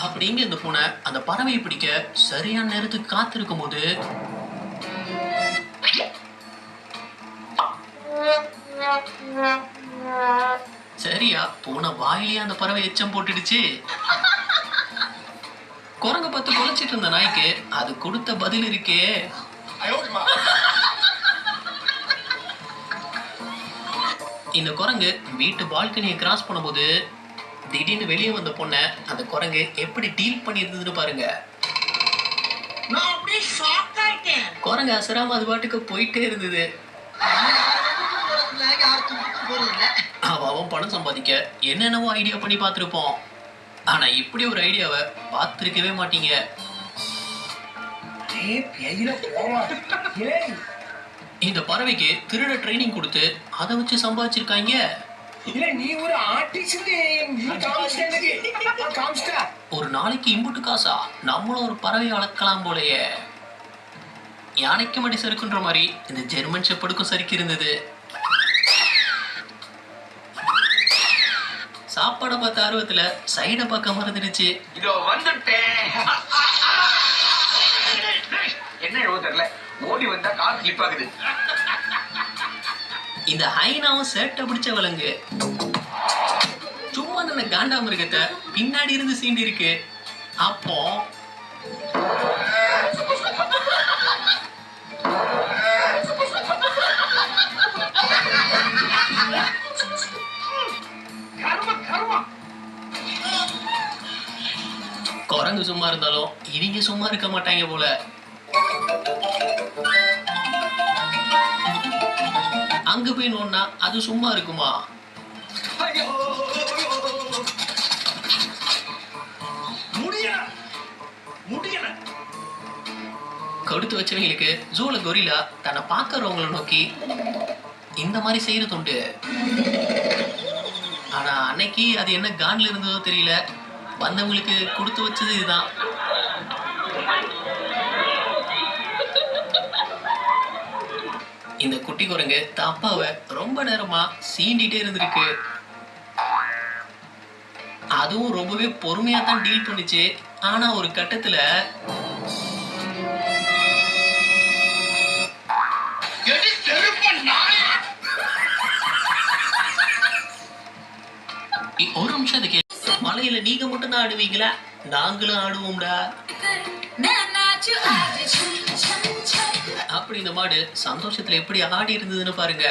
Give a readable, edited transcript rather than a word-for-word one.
அப்படிங்க இந்த பூனை அந்த பறவையை பிடிக்க சரியான நேரத்துக்கு காத்திருக்கும் போது சரியா பூனை வாயிலேயே அந்த பறவை எச்சம் போட்டுடுச்சு. குரங்க பார்த்து குலைச்சிட்டு இருந்த நாய்க்கு அது கொடுத்த பதில் இருக்கே. இந்த குரங்கு வீட்டு பால்கனியை கிராஸ் பண்ணும்போது திடீர்னு வெளியே வந்த பொண்ணை அந்த குரங்கு எப்படி டீல் பண்ணி இருந்ததுன்னு பாருங்க. குரங்கு அசராம அது பாட்டுக்கு போயிட்டே இருந்தது. அவன் பணம் சம்பாதிக்க என்னென்னவோ ஐடியா பண்ணி பார்த்திருப்போம். ஆனா இப்படி ஒரு ஐடியாவை பார்த்திருக்கவே மாட்டீங்க. இந்த பறவைக்கு திருட ட்ரைனிங் கொடுத்து அதை வச்சு சம்பாதிச்சிருக்காங்க. ஒரு நாளைக்கு இம்புட்டு காசா? நம்மளும் ஒரு பறவை வளர்க்கலாம் போலயே. யானைக்கு மடி சறுக்குன்ற மாதிரி இந்த ஜெர்மன் ஷெப்பர்டுக்கும் சறுக்கி இருந்தது. சாப்பாடை பார்த்த ஆர்வத்துல சைட பார்க்க மறந்துடுச்சு. ஓடி வந்தா கால் கிளிப் ஆகுது. இந்த ஹைனாவும் சேட்டை பிடிச்ச விலங்கு சும்மா அந்த காண்டா மிருகத்தை பின்னாடி இருந்து சீண்டி இருக்கு. அப்போ குரங்கு சும்மா இருந்தாலும் இவங்க சும்மா இருக்க மாட்டாங்க போல. அங்க போய் நோன்னா அது சும்மா இருக்குமா? கொடுத்து வச்சவங்களுக்கு ஜூல கொரிலா தன்னை பாக்குறவங்களை நோக்கி இந்த மாதிரி செய்யறது உண்டு. ஆனா அன்னைக்கு அது என்ன கான்ல இருந்ததோ தெரியல, வந்தவங்களுக்கு கொடுத்து வச்சது இதுதான். இந்த குட்டி குரங்கு தப்பாவை ரொம்ப நேரமா சீண்டிட்டே இருந்திருக்கு. அதுவும் ரொம்பவே பொறுமையா தான் டீல் பண்ணுச்சு. ஆனா ஒரு கட்டத்துல ஒரு நிமிஷத்துக்கு மலையில நீங்க மட்டும் தான் ஆடுவீங்களா? நாங்களும் ஆடுவோம்டா. அப்படி இந்த மாடு சந்தோஷத்துல எப்படி ஆடி இருந்ததுன்னு பாருங்க.